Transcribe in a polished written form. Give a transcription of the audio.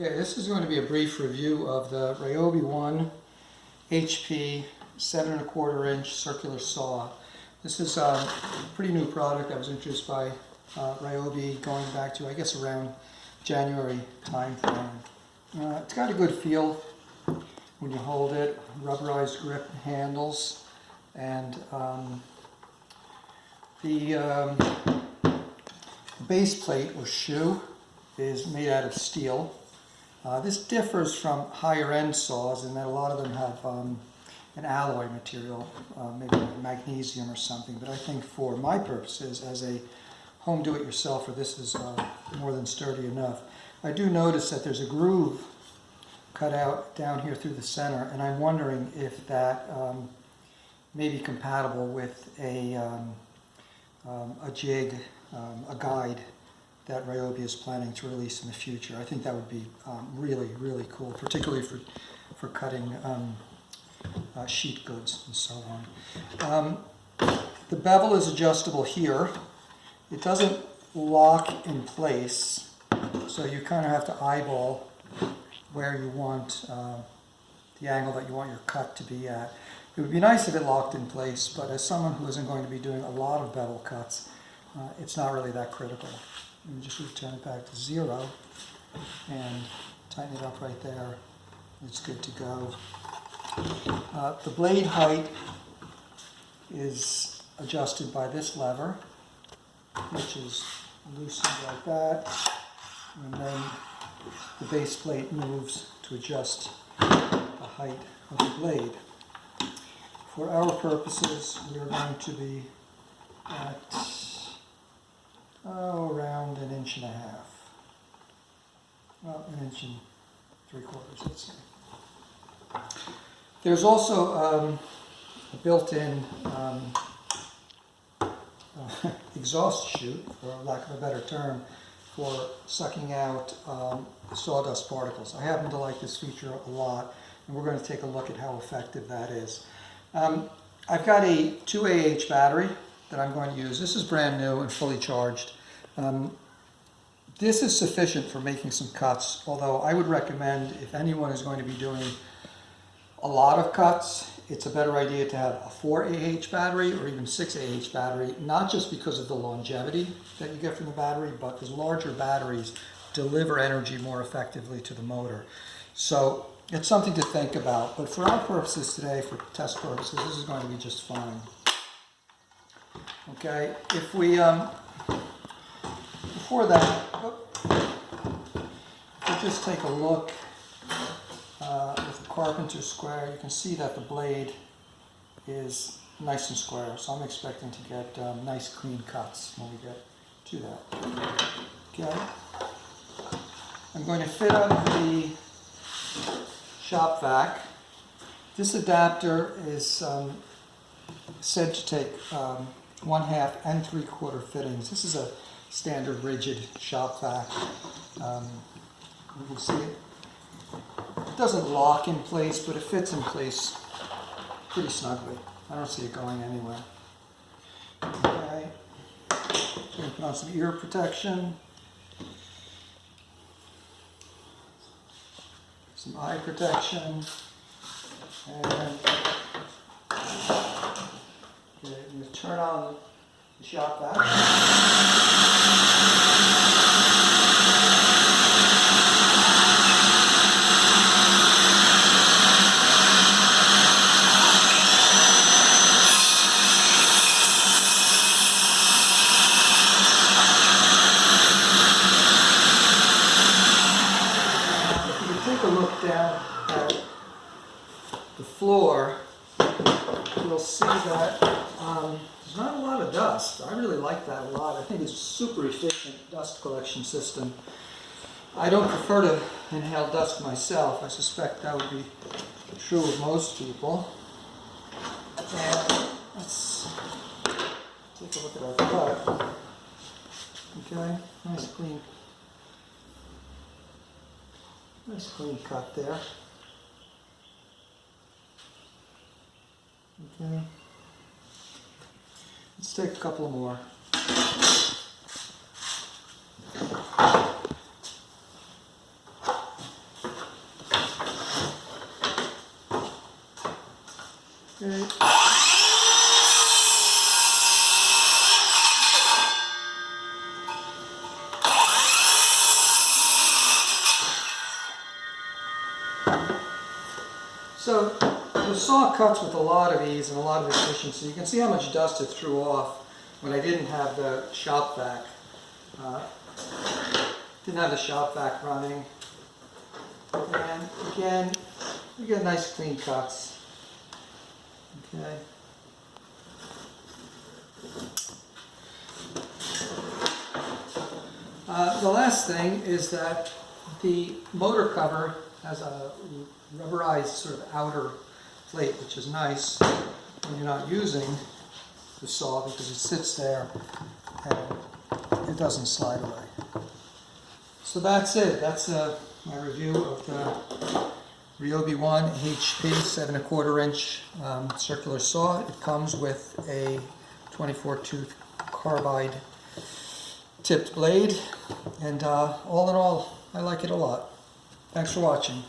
Okay, this is going to be a brief review of the Ryobi 1 HP 7 1/4 inch circular saw. This is a pretty new product that was introduced by Ryobi going back to, I guess, around January time frame. It's got a good feel when you hold it, rubberized grip handles, and the base plate or shoe is made out of steel. This differs from higher end saws in that a lot of them have an alloy material, maybe magnesium or something, but I think for my purposes as a home do-it-yourselfer, this is more than sturdy enough. I do notice that there's a groove cut out down here through the center, and I'm wondering if that may be compatible with a jig, a guide that Ryobi is planning to release in the future. I think that would be really, really cool, particularly for cutting sheet goods and so on. The bevel is adjustable here. It doesn't lock in place, so you kind of have to eyeball where you want the angle that you want your cut to be at. It would be nice if it locked in place, but as someone who isn't going to be doing a lot of bevel cuts, it's not really that critical. Let me just return it back to 0 and tighten it up right there. It's good to go. The blade height is adjusted by this lever, which is loosened like that, and then the base plate moves to adjust the height of the blade. For our purposes, we are going to be at around 1.5 inches. Well, 1 3/4 inches, let's say. There's also a built-in exhaust chute, for lack of a better term, for sucking out sawdust particles. I happen to like this feature a lot, and we're going to take a look at how effective that is. I've got a 2Ah battery that I'm going to use. This is brand new and fully charged. This is sufficient for making some cuts, although I would recommend, if anyone is going to be doing a lot of cuts, it's a better idea to have a 4Ah battery or even 6Ah battery, not just because of the longevity that you get from the battery, but because larger batteries deliver energy more effectively to the motor. So it's something to think about, but for our purposes today, for test purposes, this is going to be just fine. Okay, if we, before that, we'll just take a look with the carpenter square. You can see that the blade is nice and square, so I'm expecting to get nice clean cuts when we get to that. Okay, I'm going to fit up the shop vac. This adapter is said to take 1/2 and 3/4 fittings. This is a standard rigid shop vac. You can see it. It doesn't lock in place, but it fits in place pretty snugly. I don't see it going anywhere. Okay. So I'm going to put on some ear protection, some eye protection, and okay, I'm going to turn on the shop vac. Down at the floor, you'll see that there's not a lot of dust. I really like that a lot. I think it's a super efficient dust collection system. I don't prefer to inhale dust myself. I suspect that would be true of most people. And let's take a look at our cut. Okay, nice clean cut there. Okay. Let's take a couple more. Okay. So the saw cuts with a lot of ease and a lot of efficiency. You can see how much dust it threw off when I didn't have the shop vac. Didn't have the shop vac running. And again, you get nice clean cuts. Okay. The last thing is that the motor cover has a rubberized sort of outer plate, which is nice when you're not using the saw because it sits there and it doesn't slide away. So that's it. That's my review of the Ryobi 1 HP 7¼ inch circular saw. It comes with a 24 tooth carbide tipped blade, and all in all, I like it a lot. Thanks for watching.